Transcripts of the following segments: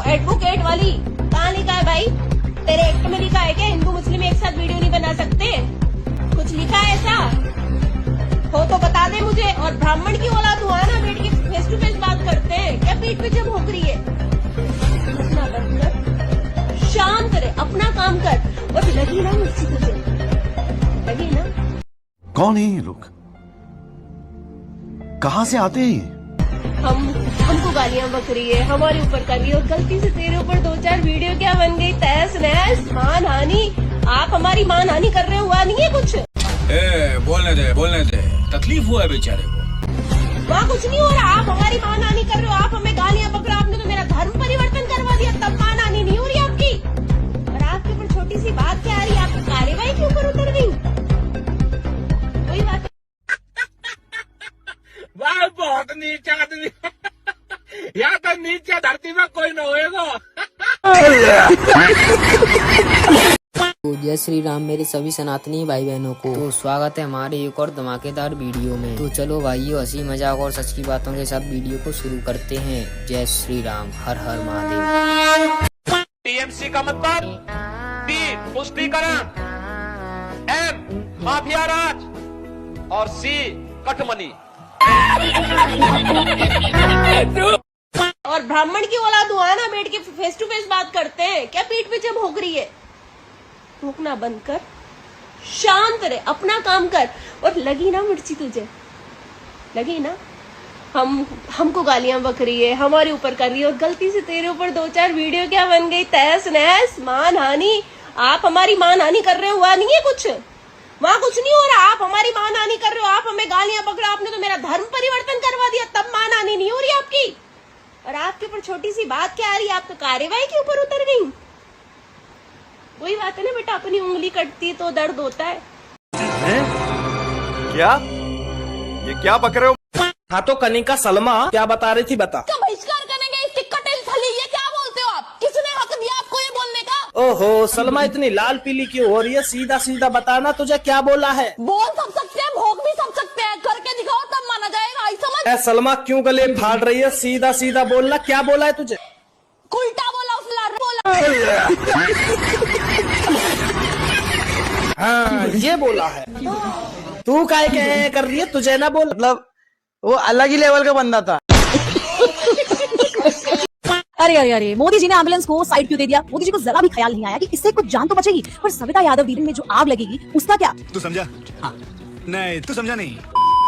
Advocate वाली कहाँ लिखा है भाई? तेरे एक्ट में लिखा है क्या हिंदू मुस्लिम एक साथ वीडियो नहीं बना सकते? कुछ लिखा है ऐसा हो तो बता दे मुझे। और ब्राह्मण की औलाद हुआ ना, बैठ के फेस टू फेस बात करते हैं क्या? पीठ पीछे भौंक रही है। अपना बंद कर, शांत रहे, अपना काम कर। और लगी ना मुझसे तुझे, लगी ना? कौन है ये लोग? कहाँ से आते हैं? हमको गालियां बक रही है, हमारे ऊपर कर रही है, और गलती से तेरे ऊपर 2-4 वीडियो क्या बन गई, तहस नहस, मान हानि। आप हमारी मान हानि कर रहे, हुआ नहीं है कुछ? बोलने दे, तकलीफ हुआ है बेचारे को। वहाँ कुछ नहीं हो रहा, आप हमारी मान हानि कर रहे हो, आप हमें गालियां बक रहे हो। आपने तो मेरा धर्म परिवर्तन करवा दिया, तब मान हानि नहीं हो रही आपकी। और आपके ऊपर छोटी सी बात क्या आ रही है, आप कार्रवाई के ऊपर उतर गई। कोई बात बहुत नीचा आदमी या तो नीचे धरती में कोई न होएगा। तो जय श्री राम मेरे सभी सनातनी भाई बहनों को। तो स्वागत है हमारे एक और धमाकेदार वीडियो में। तो चलो भाइयों, हंसी मजाक और सच की बातों के साथ वीडियो को शुरू करते हैं। जय श्री राम, हर हर महादेव। टीएमसी का मतलब टी पुष्टिकरण, एम माफिया राज और सी कटमनी। और ब्राह्मण की औलाद हुआ ना, बैठ के फेस टू फेस बात करते हैं क्या? पीठ पीछे भौंक रही है। भौंकना बंद कर, शांत रहे, अपना काम कर। और लगी ना मिर्ची तुझे, लगी ना? हमको गालियां बक रही है, हमारे ऊपर कर रही है, और गलती से तेरे ऊपर 2-4 वीडियो क्या बन गई, तहस नहस, मान हानि। आप हमारी मान हानि कर रहे, हुआ नहीं है कुछ? वहाँ कुछ नहीं हो रहा, आप हमारी मान हानि कर रहे हो, आप हमें गालियां बक रहे हो। आपने तो मेरा धर्म परिवर्तन करवा दिया, तब मान हानि नहीं हो रही आपकी। और आपके ऊपर छोटी सी बात क्या आ रही है, आप तो कार्रवाई के ऊपर उतर गई। वही बात है ना बेटा, अपनी उंगली कटती तो दर्द होता है। क्या? ये क्या बक रहे हो? हाँ तो कनिका सलमा क्या बता रही थी, बता। बहिष्कार करेंगे इसकी कटेल थली, ये क्या बोलते हो आप? किसने हक दिया आपको ये बोलने का? ओहो सलमा इतनी लाल पीली क्यों हो रही है? सीधा सीधा बताना तुझे क्या बोला है। बोल सब सकते हैं, भोग भी सब सकते हैं, करके दिखाओ तब माना जाएगा। आई समझ? सलमा क्यों गले फाड़ रही है? सीधा सीधा बोलना, क्या बोला है तुझे? उल्टा बोला, बोला। हाँ ये बोला है। तू काय कह कर रही है? तुझे ना बोल, मतलब वो अलग ही लेवल का बंदा था। अरे अरे अरे, मोदी जी ने एम्बुलेंस को साइड क्यों दे दिया? मोदी जी को जरा भी ख्याल नहीं आया कि इससे कुछ जान तो बचेगी, पर सविता यादव दीदी में जो आग लगेगी उसका क्या? तू समझा? हाँ। नहीं तू समझा नहीं।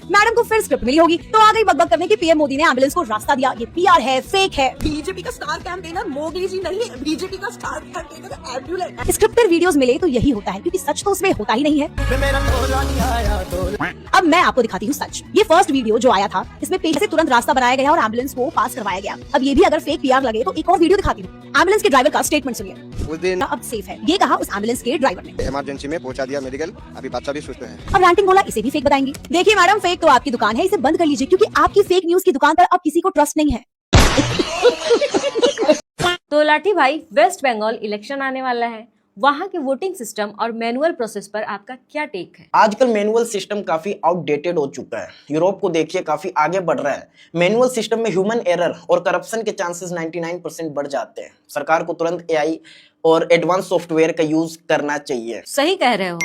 मैडम को फिर स्क्रिप्ट मिली होगी तो आ गई बकबक करने की पीएम मोदी ने एम्बुलेंस को रास्ता दिया, ये पीआर है, फेक है। बीजेपी का स्टार कैंपेनर मोदी जी नहीं है, बीजेपी का star campaigner ambulance. Scripted videos मिले तो यही होता है, क्योंकि सच तो उसमें होता ही नहीं है। अब मैं आपको दिखाती हूँ सच। ये फर्स्ट वीडियो जो आया था, इसमें पेज से तुरंत रास्ता बनाया गया और एम्बुलेंस को पास करवाया गया। अब ये भी अगर फेक पीआर लगे तो एक और वीडियो दिखाती हूँ। एम्बुलेंस के ड्राइवर का स्टेटमेंट सुनिए। उस दिन अब सेफ है, ये कहा उस एम्बुलेंस के ड्राइवर ने। इमरजेंसी में पहुंचा दिया मेडिकल, अभी बच्चा भी सुस्त है। अब रैंटिंग बोला इसे भी फेक बताएंगी। देखिए मैडम, फेक तो आपकी दुकान है, इसे बंद कर लीजिए, क्योंकि आपकी फेक न्यूज की दुकान पर अब किसी को ट्रस्ट नहीं है। तो लाठी भाई, वेस्ट बंगाल इलेक्शन आने वाला है, वहाँ के वोटिंग सिस्टम और मैनुअल प्रोसेस पर आपका क्या टेक है? आजकल मैनुअल सिस्टम काफी आउटडेटेड हो चुका है। यूरोप को देखिए, काफी आगे बढ़ रहा है। मैनुअल सिस्टम में ह्यूमन एरर और करप्शन के चांसेस 99% बढ़ जाते हैं। सरकार को तुरंत एआई और एडवांस सॉफ्टवेयर का यूज करना चाहिए। सही कह रहे हो।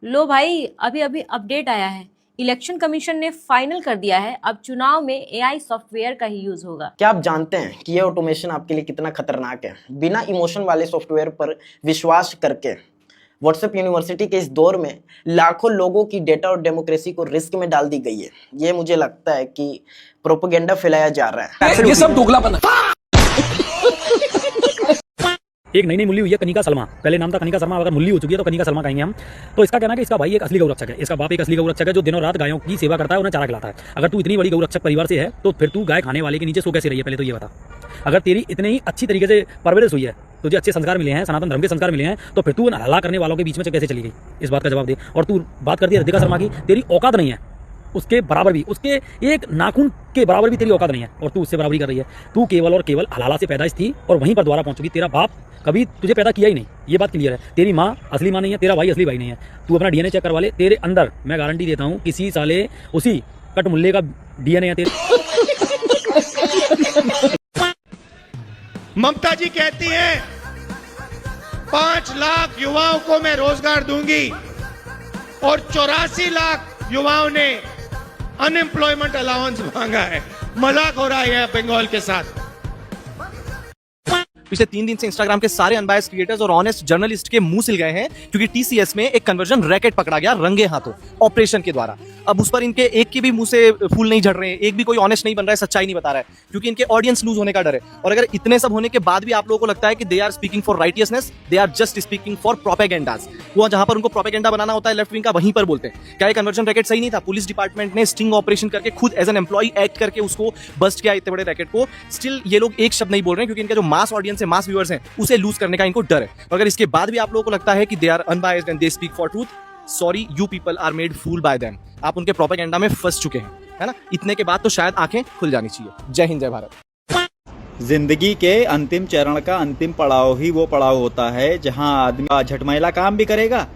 लो भाई, अभी अभी अपडेट आया है, इलेक्शन कमीशन ने फाइनल कर दिया है, अब चुनाव में एआई सॉफ्टवेयर का ही यूज होगा। क्या आप जानते हैं कि यह ऑटोमेशन आपके लिए कितना खतरनाक है? बिना इमोशन वाले सॉफ्टवेयर पर विश्वास करके व्हाट्सएप यूनिवर्सिटी के इस दौर में लाखों लोगों की डेटा और डेमोक्रेसी को रिस्क में डाल दी गई है। ये मुझे लगता है कि प्रोपेगेंडा फैलाया जा रहा है। ये सब दोगलापन है। एक नई मुल्ली हुई है कनिका सलमा, पहले नाम था कनिका शर्मा, अगर मुल्ली हो चुकी है तो कनिका सलमा कहेंगे हम। तो इसका कहना है कि इसका भाई एक असली गौरक्षक है, इसका बाप एक असली गौरक्षक है जो दिनों रात गायों की सेवा करता है, उन्हें चारा खिलाता है। अगर तू इतनी बड़ी गौरक्षक परिवार से है तो फिर तू गाय खाने वाले के नीचे सो कैसे रही है? पहले तो ये बता। अगर तेरी इतनी ही अच्छी तरीके से परवरिश हुई है, तुझे अच्छे संस्कार मिले हैं, सनातन धर्म के संस्कार मिले हैं, तो फिर तू हल्ला करने वालों के बीच में कैसे चली गई? इस बात का जवाब दे। और तू बात करती है रितिका शर्मा की, तेरी औकात नहीं है उसके बराबर भी, उसके एक नाखून के बराबर भी तेरी औकात नहीं है, और तू उससे बराबरी कर रही है। तू केवल और केवल हलाला से पैदाइश थी और वहीं पर द्वारा पहुंच चुकी। तेरा बाप कभी तुझे पैदा किया ही नहीं, ये बात क्लियर है। तेरी माँ असली माँ नहीं है, तेरा भाई असली भाई नहीं है। तू अपना डीएनए चेक करवा ले, तेरे अंदर मैं गारंटी देता हूँ किसी साले उसी कट मुल्ले का डीएनए है तेरे। ममता जी कहती हैं 5 लाख युवाओं को मैं रोजगार दूंगी और 84 लाख युवाओं ने अनएम्प्लॉयमेंट अलाउंस मांगा है। मजाक हो रहा है बंगाल के साथ। पिछले 3 दिन से इंस्टाग्राम के सारे अनबायस क्रिएटर्स और ऑनेस्ट जर्नलिस्ट के मुंह सिल गए हैं क्योंकि टीसीएस में एक कन्वर्जन रैकेट पकड़ा गया रंगे हाथों ऑपरेशन के द्वारा। अब उस पर इनके एक के भी मुंह से फूल नहीं झड़ रहे हैं, एक भी कोई ऑनेस्ट नहीं बन रहा है, सच्चाई नहीं बता रहा है क्योंकि इनके ऑडियंस लूज होने का डर है। और अगर इतने सब होने के बाद भी आप लोगों को लगता है कि they are speaking for righteousness, they are just speaking for propagandas. वो जहां पर उनको प्रोपेगेंडा बनाना होता है लेफ्ट विंग का, वहीं पर बोलते हैं। क्या ये कन्वर्जन रैकेट सही नहीं था? पुलिस डिपार्टमेंट ने स्टिंग ऑपरेशन करके खुद एज एन एम्प्लॉय एक्ट करके उसको बस्ट किया इतने बड़े रैकेट को। स्टिल ये लोग एक शब्द नहीं बोल रहे हैं क्योंकि इनका जो मास ऑडियंस है, मास व्यूअर्स हैं, उसे लूज करने का इनको डर है। और अगर इसके बाद भी आप लोगों को लगता है कि they are unbiased and they speak for truth, sorry, you people are made fool by them. आप उनके प्रोपेगेंडा में फंस चुके हैं, है ना। इतने के बाद तो शायद आंखें खुल जानी चाहिए। जय हिंद, जय भारत। जिंदगी के अंतिम चरण का अंतिम पड़ाव ही वो पड़ाव होता है जहां आदमी झटमैला काम भी करेगा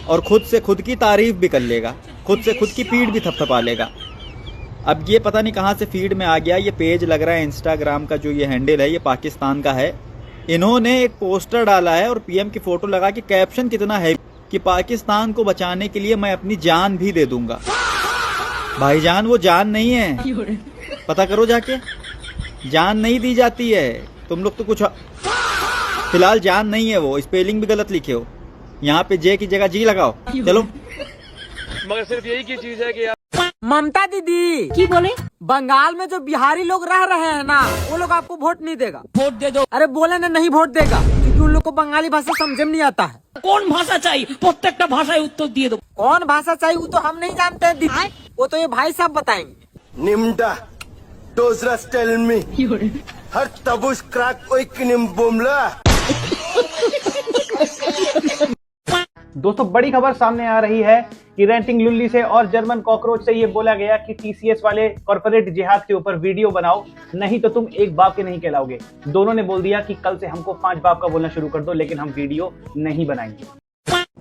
और खुद से खुद की तारीफ भी कर लेगा, खुद से खुद की पीठ भी थपथपा लेगा। अब ये पता नहीं कहां से फीड में आ गया, ये पेज लग रहा है इंस्टाग्राम का, जो ये हैंडल है ये पाकिस्तान का है। इन्होंने एक पोस्टर डाला है और पीएम की फोटो लगा के कैप्शन कितना है कि पाकिस्तान को बचाने के लिए मैं अपनी जान भी दे दूंगा। भाईजान वो जान नहीं है, पता करो जाके, जान नहीं दी जाती है। तुम लोग तो कुछ फिलहाल जान नहीं है, वो स्पेलिंग भी गलत लिखे हो, यहाँ पे जे की जगह जी लगाओ। चलो, मगर सिर्फ यही की चीज है कि ममता दीदी की बोले बंगाल में जो बिहारी लोग रह रहे हैं ना, वो लोग आपको वोट नहीं देगा। वोट दे दो। अरे बोले ना, नहीं वोट देगा क्योंकि उन लोग को बंगाली भाषा समझ में नहीं आता है। कौन भाषा चाहिए, प्रत्येक भाषा उत्तर दिए दो। कौन भाषा चाहिए वो तो हम नहीं जानते हैं दीदी, वो तो ये भाई साहब बताएंगे। निम्डा डोजरस टेल मी हर तबुश क्रैक ओइक निम बुमला। दोस्तों, बड़ी खबर सामने आ रही है कि रेंटिंग लुल्ली से और जर्मन कॉकरोच से ये बोला गया कि टीसीएस वाले कॉर्पोरेट जिहाद के ऊपर वीडियो बनाओ, नहीं तो तुम एक बाप के नहीं कहलाओगे। दोनों ने बोल दिया कि कल से हमको 5 बाप का बोलना शुरू कर दो, लेकिन हम वीडियो नहीं बनाएंगे।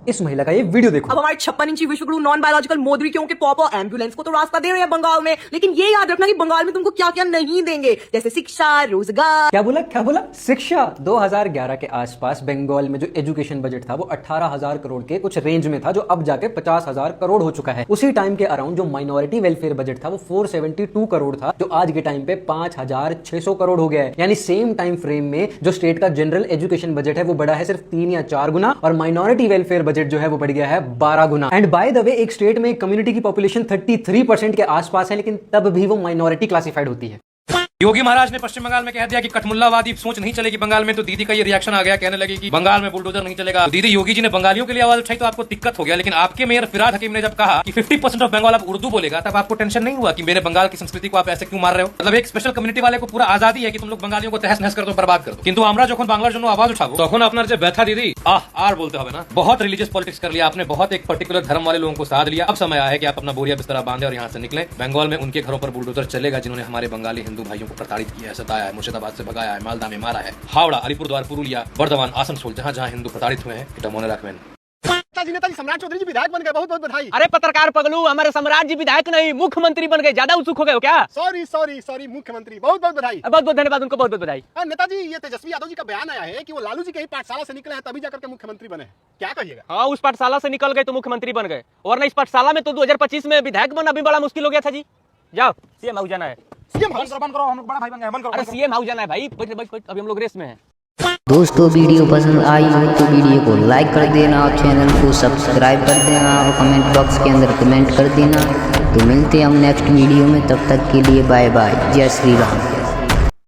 इस महिला का ये वीडियो देखो। अब हमारे 56 इंची विश्वगुरु नॉन बायोलॉजिकल मोदी क्योंकि पॉपो एम्बुलेंस को तो रास्ता दे रहे हैं बंगाल में, लेकिन ये याद रखना कि बंगाल में तुमको क्या क्या नहीं देंगे, जैसे शिक्षा, रोजगार। क्या बोला शिक्षा। 2011 के आसपास बंगाल में जो एजुकेशन बजट था वो 18,000 करोड़ के कुछ रेंज में था, जो अब जाके 50,000 करोड़ हो चुका है। उसी टाइम के अराउंड जो माइनॉरिटी वेलफेयर बजट था वो 472 करोड़ था, जो आज के टाइम पे 5,600 करोड़ हो गया है। यानी सेम टाइम फ्रेम में जो स्टेट का जनरल एजुकेशन बजट है वो बढ़ा है सिर्फ 3 या 4 गुना, और माइनॉरिटी वेलफेयर बजट जो है वो बढ़ गया है 12 गुना। एंड बाय द वे, एक स्टेट में कम्युनिटी की पॉपुलेशन 33% के आसपास है, लेकिन तब भी वो माइनॉरिटी क्लासिफाइड होती है। योगी महाराज ने पश्चिम बंगाल में कह दिया कि कठमुल्लावादी सोच नहीं चलेगी बंगाल में, तो दीदी का ये रिएक्शन आ गया, कहने लगी कि बंगाल में बुलडोजर नहीं चलेगा। तो दीदी योगी जी ने बंगालियों के लिए आवाज उठाई तो आपको दिक्कत हो गया, लेकिन आपके मेयर फिराद हकीम ने जब कहा कि 50% ऑफ बंगाल आप उर्दू बोलेगा, तब आपको टेंशन नहीं हुआ कि मेरे बंगाल की संस्कृति को आप ऐसे क्यों मार रहे हो। मतलब एक स्पेशल कम्युनिटी वाले को पूरा आजादी है कि तुम लोग बंगालियों को तहस नहस कर दो, बर्बाद कर दो, किंतु আমরা যখন বাংলার জন্য আওয়াজ উঠাবো তখন আপনার যে ব্যথা दीदी আর बोलते হবে ना। बहुत रिलीजियस पॉलिटिक्स कर लिया आपने, बहुत एक पर्टिकुलर धर्म वाले लोगों को साध लिया। अब समय आया है कि आप अपना बोरिया बिस्तरा बांधे और यहाँ से निकले। बंगाल में उनके घरों पर बुलडोजर चलेगा जिन्होंने हमारे बंगाली हिंदू भाइयों को प्रताड़ित किया है, सताया है, मुर्शिदाबाद से भगाया है, मालदा में मारा है, हावड़ा, अलीपुरद्वार, पुरुलिया, बर्धमान, आसनसोल, जहाँ जहाँ हिंदू प्रताड़ित हुए हैं, मोने रखवेन। नेताजी सम्राट चौधरी जी विधायक बन गए, बहुत बहुत बधाई। अरे पत्रकार पगलू, हमारे सम्राट जी विधायक नहीं मुख्यमंत्री बन गए, ज्यादा उत्सुक हो गए हो क्या? सॉरी मुख्यमंत्री, बहुत बहुत बधाई। बहुत बहुत धन्यवाद, उनको बहुत बहुत बधाई। नेताजी, ये तेजस्वी यादव जी का बयान आया है कि वो लालू जी के ही पाठशाला से निकले हैं तभी जाकर के मुख्यमंत्री बने, क्या कहिएगा? हाँ, उस पाठशाला से निकल गए तो मुख्यमंत्री बन गए, वरना इस पाठशाला में तो 2025 में विधायक बनना भी बड़ा मुश्किल हो गया था जी। जाओ, सीएम हाउस जाना है। सीएम हाउस बंद करो, हम लोग बड़ा भाई बन गए, बंद करो। अरे सीएम हाउस जाना है भाई, अभी हम लोग रेस में हैं। दोस्तों, वीडियो पसंद आई हो तो वीडियो को लाइक कर देना और चैनल को सब्सक्राइब कर देना और कमेंट बॉक्स के अंदर कमेंट कर देना। तो मिलते हैं हम नेक्स्ट वीडियो में, तब तक के लिए बाय बाय, जय श्री राम।